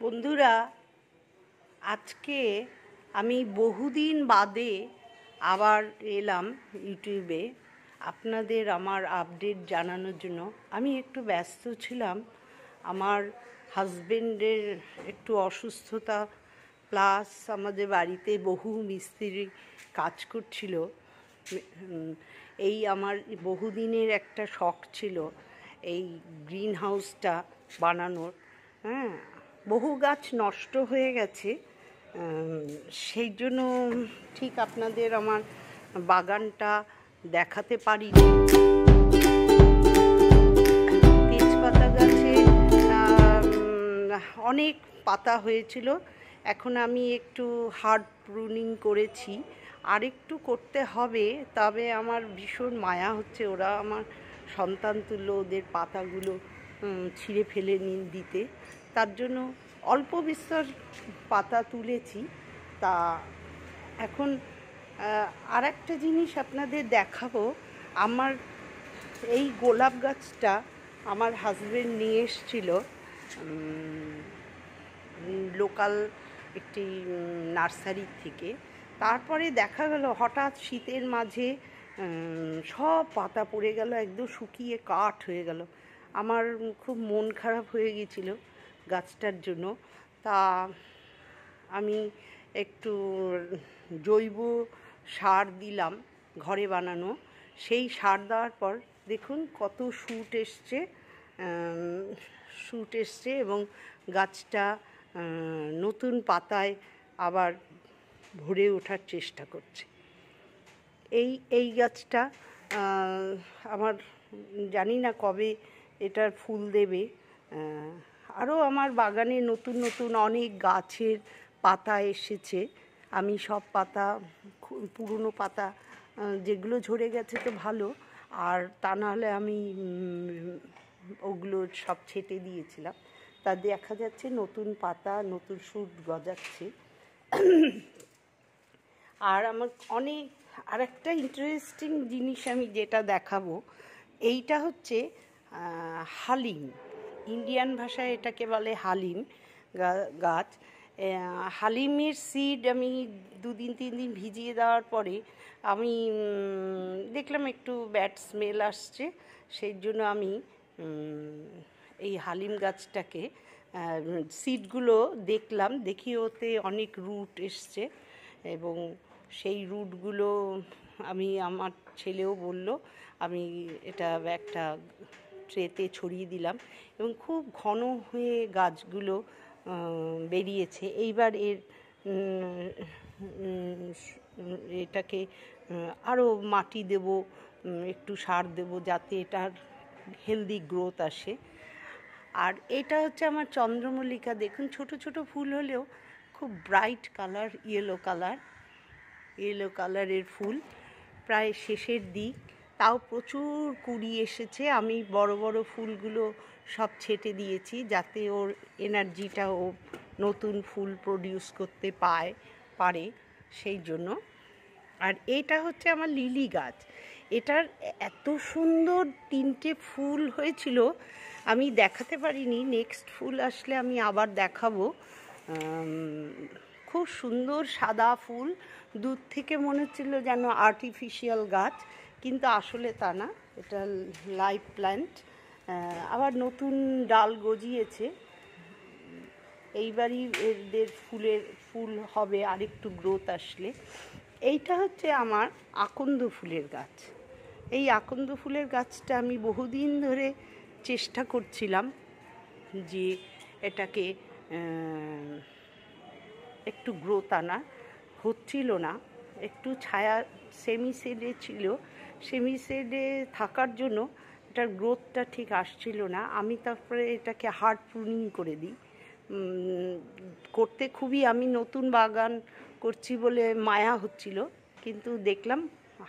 বন্ধুরা, আজকে আমি বহুদিন বাদে আবার এলাম ইউটিউবে আপনাদের আমার আপডেট জানানোর জন্য। আমি একটু ব্যস্ত ছিলাম, আমার হাজবেন্ডের একটু অসুস্থতা, প্লাস আমাদের বাড়িতে বহু মিস্ত্রি কাজ করছিল। এই আমার বহুদিনের একটা শখ ছিল এই গ্রিন হাউসটা বানানোর। হ্যাঁ, বহু গাছ নষ্ট হয়ে গেছে, সেই জন্য ঠিক আপনাদের আমার বাগানটা দেখাতে পারিনি। তেজপাতা গাছে অনেক পাতা হয়েছিল, এখন আমি একটু হার্ড প্রুনিং করেছি, আরেকটু করতে হবে। তবে আমার ভীষণ মায়া হচ্ছে, ওরা আমার সন্তান তুল্য, ওদের পাতাগুলো ছিঁড়ে ফেলে দিতে। তার জন্য অল্প বিস্তর পাতা তুলেছি। তা এখন আর একটা জিনিস আপনাদের দেখাবো। আমার এই গোলাপ গাছটা আমার হাজবেন্ড নিয়ে এসেছিল লোকাল একটি নার্সারি থেকে। তারপরে দেখা গেল হঠাৎ শীতের মাঝে সব পাতা পড়ে গেল, একদম শুকিয়ে কাঠ হয়ে গেল। আমার খুব মন খারাপ হয়ে গিয়েছিল গাছটার জন্য। তা আমি একটু জৈব সার দিলাম, ঘরে বানানো। সেই সার দেওয়ার পর দেখুন কত শুট এসছে এবং গাছটা নতুন পাতায় আবার ভরে ওঠার চেষ্টা করছে। এই গাছটা আমার জানি না কবে এটার ফুল দেবে। আরও আমার বাগানে নতুন নতুন অনেক গাছের পাতা এসেছে। আমি সব পাতা, পুরনো পাতা যেগুলো ঝরে গেছে তো ভালো, আর তা নাহলে আমি ওগুলো সব ছেঁটে দিয়েছিলাম। তা দেখা যাচ্ছে নতুন পাতা, নতুন শুট গজাচ্ছে। আর আমার অনেক আরেকটা ইন্টারেস্টিং জিনিস আমি যেটা দেখাবো, এইটা হচ্ছে হালিম। ইন্ডিয়ান ভাষায় এটাকে বলে হালিম গাছ। হালিমের সিড আমি 2-3 দিন ভিজিয়ে দেওয়ার পরে আমি দেখলাম একটু ব্যাড স্মেল আসছে, সেই জন্য আমি এই হালিম গাছটাকে সিডগুলো দেখলাম, দেখি ওতে অনেক রুট এসছে এবং সেই রুটগুলো আমার ছেলেও বলল, আমি এটা একটা ট্রেতে ছড়িয়ে দিলাম এবং খুব ঘন হয়ে গাছগুলো বেরিয়েছে। এইবার এটাকে আরও মাটি দেব, একটু সার দেব যাতে এটার হেলদি গ্রোথ আসে। আর এটা হচ্ছে আমার চন্দ্রমল্লিকা। দেখুন ছোট ছোট ফুল হলেও খুব ব্রাইট কালার, ইয়েলো কালারের ফুল, প্রায় শেষের দিক, তাও প্রচুর কুড়ি এসেছে। আমি বড় বড় ফুলগুলো সব ছেঁটে দিয়েছি যাতে ওর এনার্জিটা ও নতুন ফুল প্রডিউস করতে পারে, সেই জন্য। আর এটা হচ্ছে আমার লিলি গাছ। এটার এত সুন্দর 3টে ফুল হয়েছিল, আমি দেখাতে পারিনি। নেক্সট ফুল আসলে আমি আবার দেখাবো। খুব সুন্দর সাদা ফুল, দূর থেকে মনে হচ্ছিল যেন আর্টিফিশিয়াল গাছ, কিন্তু আসলে তা না, এটা লাইভ প্ল্যান্ট। আবার নতুন ডাল গজিয়েছে, এইবারই এদের ফুল হবে আরেকটু গ্রোথ আসলে। এইটা হচ্ছে আমার আকন্দ ফুলের গাছ। এই আকন্দ ফুলের গাছটা আমি বহুদিন ধরে চেষ্টা করছিলাম যে এটাকে একটু গ্রোথ আনা, হচ্ছিল না। একটু ছায়া সেমি শেডে ছিল, সেমি শেডে থাকার জন্য এটার গ্রোথটা ঠিক আসছিল না। আমি তারপরে এটাকে হার্ড প্রুনিং করে দিই। করতে খুবই, আমি নতুন বাগান করছি বলে মায়া হচ্ছিল, কিন্তু দেখলাম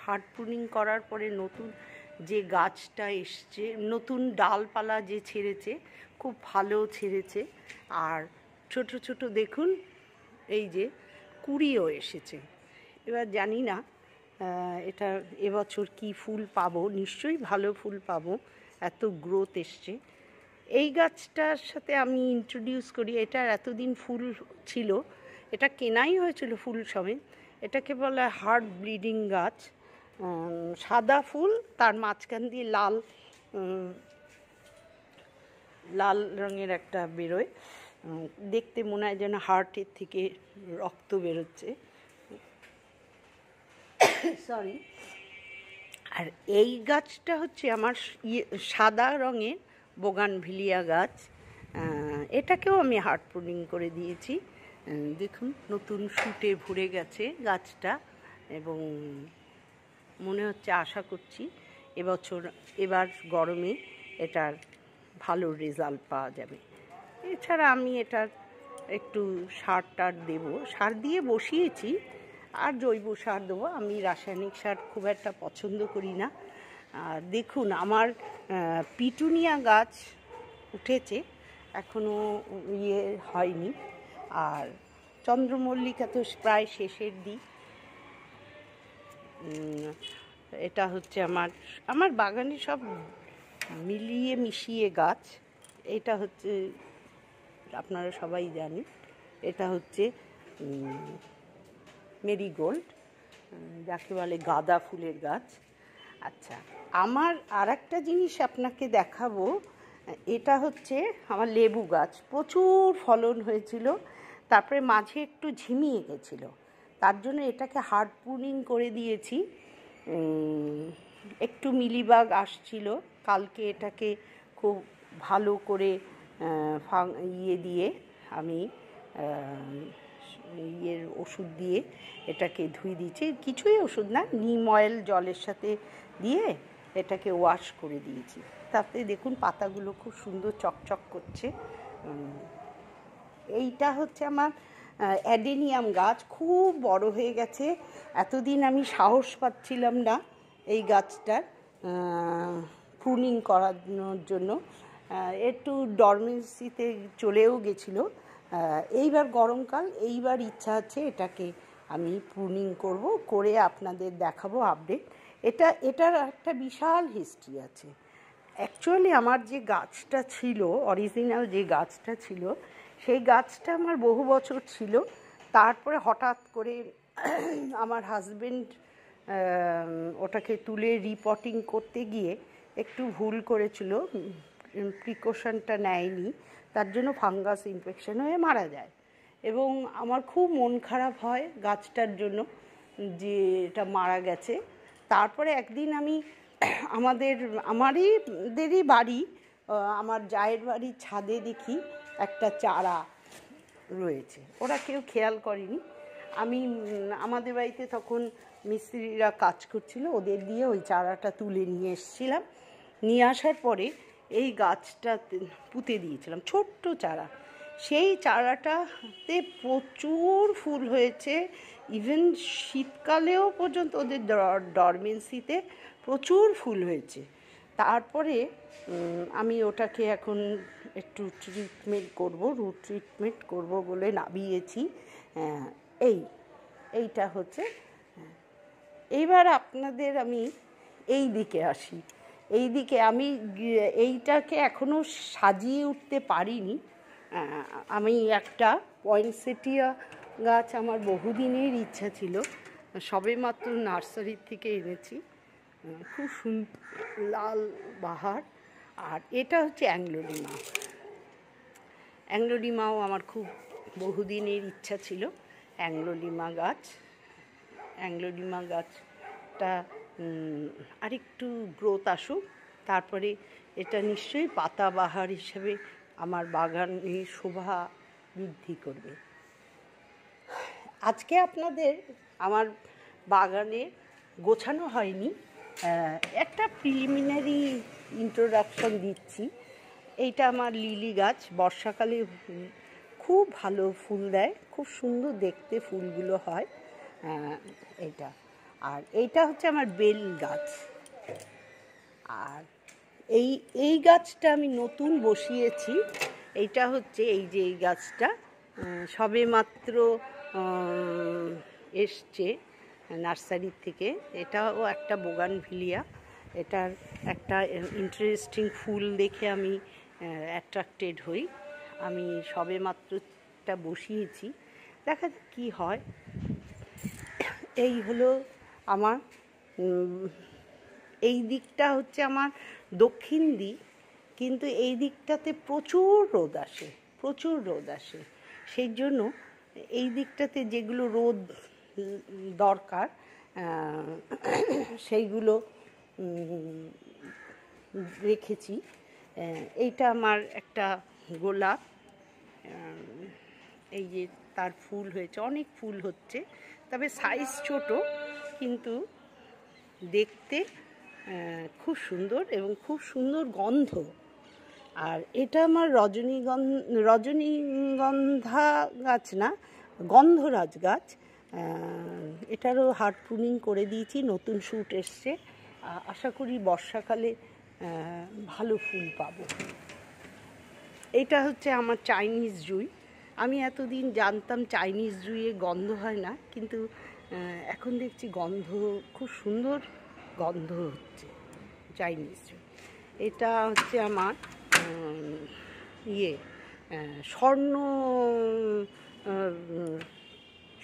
হার্ড প্রুনিং করার পরে নতুন যে গাছটা এসছে, নতুন ডালপালা যে ছেড়েছে, খুব ভালো ছেড়েছে। আর ছোট ছোট দেখুন এই যে কুড়িও এসেছে। এবার জানি না এটা এবছর কি ফুল পাবো, নিশ্চয়ই ভালো ফুল পাবো, এত গ্রোথ এসছে। এই গাছটার সাথে আমি ইন্ট্রোডিউস করি, এটার এতদিন ফুল ছিল, এটা কেনাই হয়েছিল ফুল সমেত। এটাকে বলা হয় হার্ট ব্লিডিং গাছ। সাদা ফুল, তার মাঝখান দিয়ে লাল লাল রঙের একটা বেরোয়, দেখতে মনে হয় যেন হার্টের থেকে রক্ত বেরোচ্ছে, সরি। আর এই গাছটা হচ্ছে আমার সাদা রঙের বোগানভিলিয়া গাছ। এটাকেও আমি হার্ট প্রুনিং করে দিয়েছি। দেখুন নতুন শুটে ভরে গেছে গাছটা, এবং মনে হচ্ছে, আশা করছি এবার গরমে এটার ভালো রেজাল্ট পাওয়া যাবে। এছাড়া আমি এটার একটু সার টার দেবো, সার দিয়ে বসিয়েছি, আর জৈব সার দেবো। আমি রাসায়নিক সার খুব একটা পছন্দ করি না। আর দেখুন আমার পিটুনিয়া গাছ উঠেছে, এখনও হয়নি। আর চন্দ্রমল্লিকা তো প্রায় শেষের দিক। এটা হচ্ছে আমার বাগানে সব মিলিয়ে মিশিয়ে গাছ। এটা হচ্ছে, আপনারা সবাই জানেন, এটা হচ্ছে মেরিগোল্ড, যাকে বলে গাঁদা ফুলের গাছ। আচ্ছা, আমার আর একটা জিনিস আপনাকে দেখাবো। এটা হচ্ছে আমার লেবু গাছ, প্রচুর ফলন হয়েছিল, তারপরে মাঝে একটু ঝিমিয়ে গেছিল, তার জন্য এটাকে হার্ড প্রুনিং করে দিয়েছি। একটু মিলিবাগ আসছিল, কালকে এটাকে খুব ভালো করে দিয়ে আমি ওষুধ দিয়ে এটাকে ধুয়ে দিয়েছি। কিছুই ওষুধ না, নিম অয়েল জলের সাথে দিয়ে এটাকে ওয়াশ করে দিয়েছি। তাতে দেখুন পাতাগুলো খুব সুন্দর চকচক করছে। এইটা হচ্ছে আমার অ্যাডেনিয়াম গাছ, খুব বড় হয়ে গেছে। এতদিন আমি সাহস পাচ্ছিলাম না এই গাছটার প্রুনিং করানোর জন্য, একটু ডরমেন্সিতে চলেও গেছিলো। এইবার গরমকাল, এইবার ইচ্ছা আছে এটাকে আমি প্রুনিং করব, করে আপনাদের দেখাবো আপডেট। এটার একটা বিশাল হিস্ট্রি আছে। অ্যাকচুয়ালি আমার যে গাছটা ছিল, অরিজিনাল যে গাছটা ছিল, সেই গাছটা আমার বহু বছর ছিল। তারপরে হঠাৎ করে আমার হাজবেন্ড ওটাকে তুলে রিপটিং করতে গিয়ে একটু ভুল করেছিল, প্রিকশনটা নেয়নি, তার জন্য ফাঙ্গাস ইনফেকশন হয়ে মারা যায়। এবং আমার খুব মন খারাপ হয় গাছটার জন্য যে এটা মারা গেছে। তারপরে একদিন আমি আমাদেরই বাড়ি, আমার জায়ের বাড়ির ছাদে দেখি একটা চারা রয়েছে, ওরা কেউ খেয়াল করেনি। আমাদের বাড়িতে তখন মিস্ত্রিরা কাজ করছিল, ওদের দিয়ে ওই চারাটা তুলে নিয়ে এসেছিলাম। নিয়ে আসার পরে এই গাছটা পুঁতে দিয়েছিলাম, ছোট্ট চারা। সেই চারাটাতে প্রচুর ফুল হয়েছে, ইভেন শীতকালেও পর্যন্ত ওদের ডরমেন্সিতে প্রচুর ফুল হয়েছে। তারপরে আমি ওটাকে এখন একটু ট্রিটমেন্ট করব, রুট ট্রিটমেন্ট করব বলে নামিয়েছি। এইটা হচ্ছে। এইবার আপনাদের আমি এই দিকে আসি। এই দিকে আমি এইটাকে এখনও সাজিয়ে উঠতে পারিনি। আমি একটা পয়েন্টসেটিয়া গাছ আমার বহুদিনের ইচ্ছা ছিল, সবেমাত্র নার্সারির থেকে এনেছি, খুব সুন্দর লাল বাহার। আর এটা হচ্ছে অ্যাংলোলিমাও আমার খুব বহুদিনের ইচ্ছা ছিল। অ্যাংলোলিমা গাছটা আরেকটু গ্রোথ আসুক, তারপরে এটা নিশ্চয়ই পাতাবাহার হিসেবে আমার বাগানে শোভা বৃদ্ধি করবে। আজকে আপনাদের আমার বাগানে গোছানো হয়নি, একটা প্রিলিমিনারি ইন্ট্রোডাকশন দিচ্ছি। এইটা আমার লিলি গাছ, বর্ষাকালে খুব ভালো ফুল দেয়, খুব সুন্দর দেখতে ফুলগুলো হয় এইটা। আর এইটা হচ্ছে আমার বেল গাছ। আর এই গাছটা আমি নতুন বসিয়েছি। এইটা হচ্ছে এই গাছটা সবেমাত্র এসছে নার্সারির থেকে। এটাও একটা বোগানভিলিয়া। এটার একটা ইন্টারেস্টিং ফুল দেখে আমি অ্যাট্রাক্টেড হই। আমি সবেমাত্রটা বসিয়েছি, দেখা যাক কী হয়। এই হলো আমার এই দিকটা হচ্ছে আমার দক্ষিণ দিক, কিন্তু এই দিকটাতে প্রচুর রোদ আসে। সেই জন্য এই দিকটাতে যেগুলো রোদ দরকার সেইগুলো রেখেছি। এইটা আমার একটা গোলাপ, এই যে তার ফুল হয়েছে, অনেক ফুল হচ্ছে, তবে সাইজ ছোট, কিন্তু দেখতে খুব সুন্দর এবং খুব সুন্দর গন্ধ। আর এটা আমার রজনীগন্ধা গাছ না, গন্ধরাজ গাছ। এটারও হার্ড প্রুনিং করে দিয়েছি, নতুন শুট এসছে। আশা করি বর্ষাকালে ভালো ফুল পাবো। এটা হচ্ছে আমার চাইনিজ জুঁই। আমি এতদিন জানতাম চাইনিজ জুঁইয়ে গন্ধ হয় না, কিন্তু এখন দেখছি গন্ধ, খুব সুন্দর গন্ধ হচ্ছে চাইনিজ জুঁই। এটা হচ্ছে আমার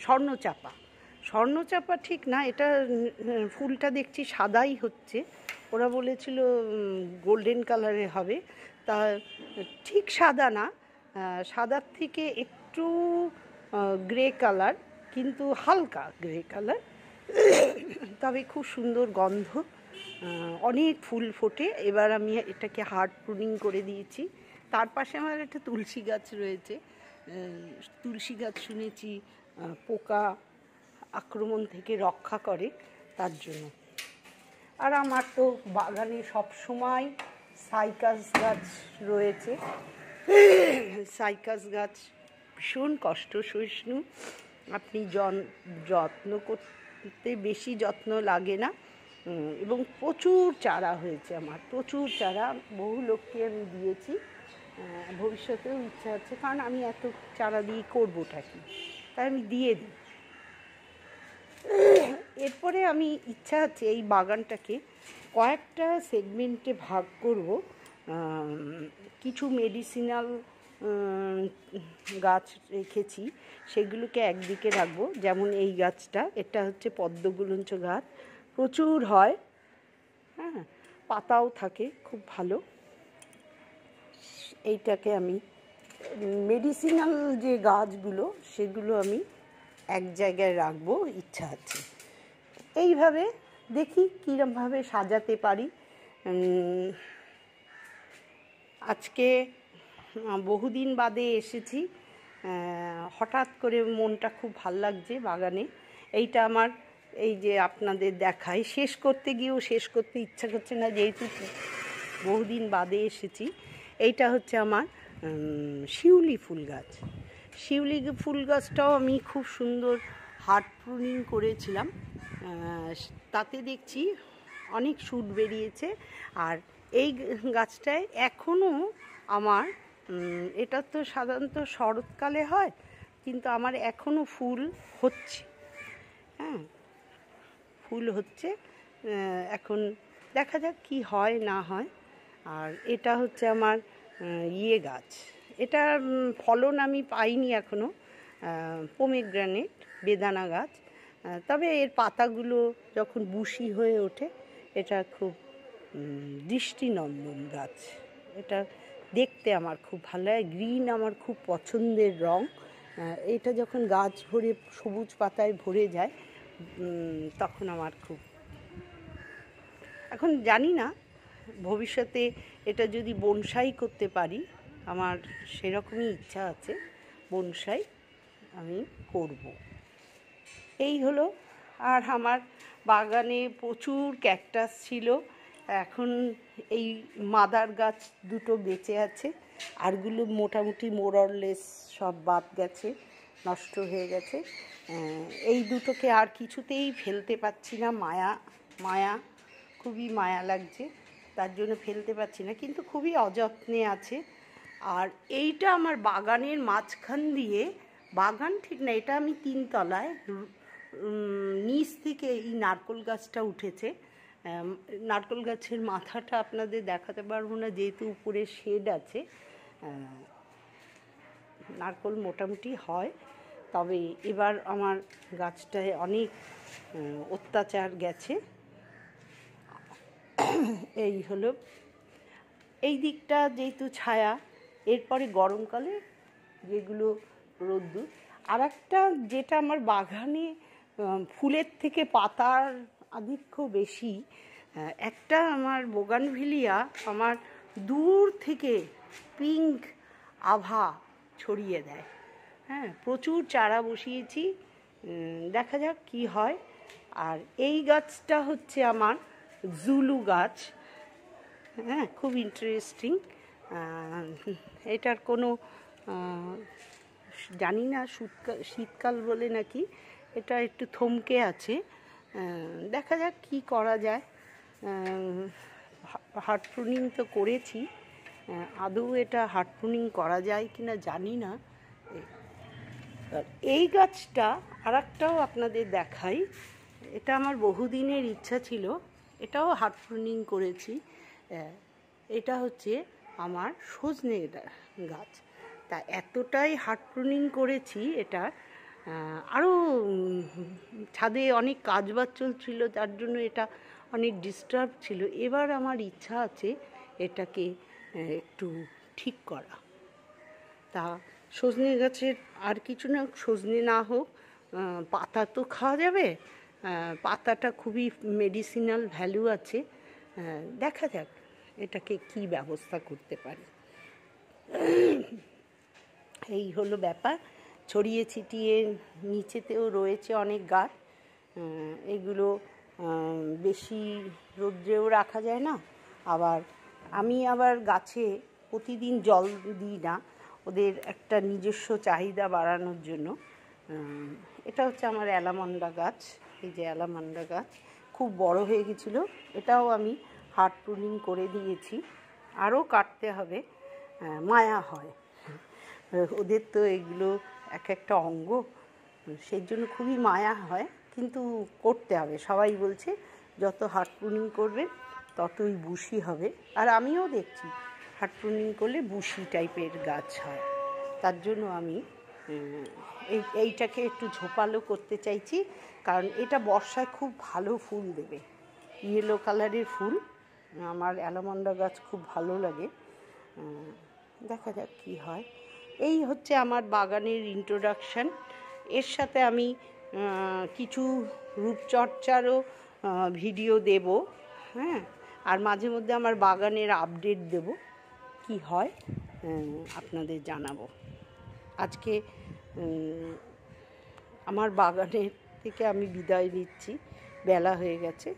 স্বর্ণচাপা ঠিক না, এটা ফুলটা দেখছি সাদাই হচ্ছে। ওরা বলেছিল গোল্ডেন কালারের হবে, তা ঠিক সাদা না, সাদার থেকে একটু গ্রে কালার, কিন্তু হালকা গ্রে কালার, তবে খুব সুন্দর গন্ধ, অনেক ফুল ফোটে। এবার আমি এটাকে হার্ড প্রুনিং করে দিয়েছি। তার পাশে আমার একটা তুলসী গাছ রয়েছে। তুলসী গাছ শুনেছি পোকা আক্রমণ থেকে রক্ষা করে, তার জন্য। আর আমার তো বাগানে সবসময় সাইকাস গাছ রয়েছে। সাইকাস গাছ ভীষণ কষ্ট সহিষ্ণু, আপনি যত্ন করতে বেশি যত্ন লাগে না, এবং প্রচুর চারা হয়েছে আমার, প্রচুর চারা, বহু লোককে আমি দিয়েছি। ভবিষ্যতেও ইচ্ছা আছে, কারণ আমি এত চারা দিয়ে করবোটা কি, তাই আমি দিয়ে দিই। এরপরে আমি ইচ্ছা আছে এই বাগানটাকে কয়েকটা সেগমেন্টে ভাগ করব। কিছু মেডিসিনাল গাছ রেখেছি, সেগুলোকে একদিকে রাখবো। যেমন এই গাছটা, এটা হচ্ছে পদ্মগুলঞ্চ গাছ, প্রচুর হয়, হ্যাঁ, পাতাও থাকে খুব ভালো। এইটাকে আমি মেডিসিনাল যে গাছগুলো সেগুলো আমি এক জায়গায় রাখবো, ইচ্ছা আছে। এইভাবে দেখি কীরকমভাবে সাজাতে পারি। আজকে বহুদিন বাদে এসেছি, হঠাৎ করে মনটা খুব ভাল লাগছে বাগানে। এইটা আমার, এই যে আপনাদের দেখাই, শেষ করতে গিয়েও শেষ করতে ইচ্ছা করছে না, যেহেতু বহুদিন বাদে এসেছি। এইটা হচ্ছে আমার শিউলি ফুল গাছ। শিউলি ফুল গাছটাও আমি খুব সুন্দর হার্ড প্রুনিং করেছিলাম, তাতে দেখছি অনেক শুট বেরিয়েছে। আর এই গাছটায় এখনও আমার, এটা তো সাধারণত শরৎকালে হয়, কিন্তু আমার এখনও ফুল হচ্ছে, হ্যাঁ, ফুল হচ্ছে। এখন দেখা যাক কি হয় না হয়। আর এটা হচ্ছে আমার গাছ, এটা ফলন আমি পাইনি এখনও, পমিগ্রেনেট, বেদানা গাছ। তবে এর পাতাগুলো যখন বুশি হয়ে ওঠে, এটা খুব দৃষ্টিনন্দন গাছ। এটা দেখতে আমার খুব ভালো লাগে, গ্রিন আমার খুব পছন্দের রং। এটা যখন গাছ ভরে সবুজ পাতায় ভরে যায়, তখন আমার খুব, এখন জানি না ভবিষ্যতে এটা যদি বনসাই করতে পারি, আমার সেরকমই ইচ্ছা আছে, বনসাই আমি করব। এই হলো। আর আমার বাগানে প্রচুর ক্যাকটাস ছিল, এখন এই মাদার গাছ দুটো বেঁচে আছে, আরগুলো মোটামুটি মোরলেস সব বাদ গেছে, নষ্ট হয়ে গেছে। এই দুটোকে আর কিছুতেই ফেলতে পারছি না, মায়া খুবই মায়া লাগছে, তার জন্য ফেলতে পারছি না, কিন্তু খুবই অযত্নে আছে। আর এইটা আমার বাগানের মাঝখান দিয়ে, বাগান ঠিক না, এটা আমি 3 তলায়, নিচ থেকে এই নারকেল গাছটা উঠেছে, নারকেল গাছের মাথাটা আপনাদের দেখাতে পারবো না, যেহেতু উপরে শেড আছে। নারকেল মোটামুটি হয়, তবে এবার আমার গাছটায় অনেক অত্যাচার গেছে। এই হলো এই দিকটা, যেহেতু ছায়া। এরপরে গরমকালে যেগুলো রোদ্দুর। আর একটা যেটা আমার বাগানে ফুলের থেকে পাতার আধিক্য বেশি, একটা আমার বোগানভিলিয়া আমার দূর থেকে পিঙ্ক আভা ছড়িয়ে দেয়। হ্যাঁ, প্রচুর চারা বসিয়েছি, দেখা যাক কি হয়। আর এই গাছটা হচ্ছে আমার জুলু গাছ। হ্যাঁ, খুব ইন্টারেস্টিং। এটার কোনো জানি না, শীতকাল বলে নাকি এটা একটু থমকে আছে। দেখা যাক কি করা যায়। হার্ড প্রুনিং তো করেছি, আদৌ এটা হার্ড প্রুনিং করা যায় কি না জানি না। এই গাছটা আরেকটাও আপনাদের দেখাই। এটা আমার বহুদিনের ইচ্ছা ছিল, এটাও হার্ড প্রুনিং করেছি। এটা হচ্ছে আমার সজনে গাছ। তা এতটাই হার্ড প্রুনিং করেছি এটা, আরও ছাদে অনেক কাজবাজ চলছিল, তার জন্য এটা অনেক ডিস্টার্ব ছিল। এবার আমার ইচ্ছা আছে এটাকে একটু ঠিক করা। তা সজনে গাছের আর কিছু না, সজনে না হোক, পাতা তো খাওয়া যাবে। পাতাটা খুবই মেডিসিনাল ভ্যালু আছে। দেখা যাক এটাকে কি ব্যবস্থা করতে পারি। এই হলো ব্যাপার। ছড়িয়ে ছিটিয়ে নিচেতেও রয়েছে অনেক গাছ। এগুলো বেশি রৌদ্রেও রাখা যায় না। আমি আবার গাছে প্রতিদিন জল দিই না, ওদের একটা নিজস্ব চাহিদা বাড়ানোর জন্য। এটা হচ্ছে আমার অ্যালামন্ডা গাছ। এই যে অ্যালামন্ডা গাছ খুব বড় হয়ে গেছিলো, এটাও আমি হার্ড প্রুনিং করে দিয়েছি। আরও কাটতে হবে, মায়া হয় ওদের তো, এগুলো এক একটা অঙ্গ, সেই জন্য খুবই মায়া হয়, কিন্তু করতে হবে। সবাই বলছে যত হার্ড প্রুনিং করবে ততই বুশি হবে। আর আমিও দেখছি হার্ড প্রুনিং করলে বুশি টাইপের গাছ হয়। তার জন্য আমি এইটাকে একটু ঝোপালো করতে চাইছি, কারণ এটা বর্ষায় খুব ভালো ফুল দেবে, ইয়েলো কালারের ফুল। আমার অ্যালামন্ডা গাছ খুব ভালো লাগে। দেখা যাক কী হয়। এই হচ্ছে আমার বাগানের ইন্ট্রোডাকশান। এর সাথে আমি কিছু রূপচর্চারও ভিডিও দেব। হ্যাঁ, আর মাঝে মধ্যে আমার বাগানের আপডেট দেব, কি হয় আপনাদের জানাবো। আজকে আমার বাগানের থেকে আমি বিদায় নিচ্ছি, বেলা হয়ে গেছে।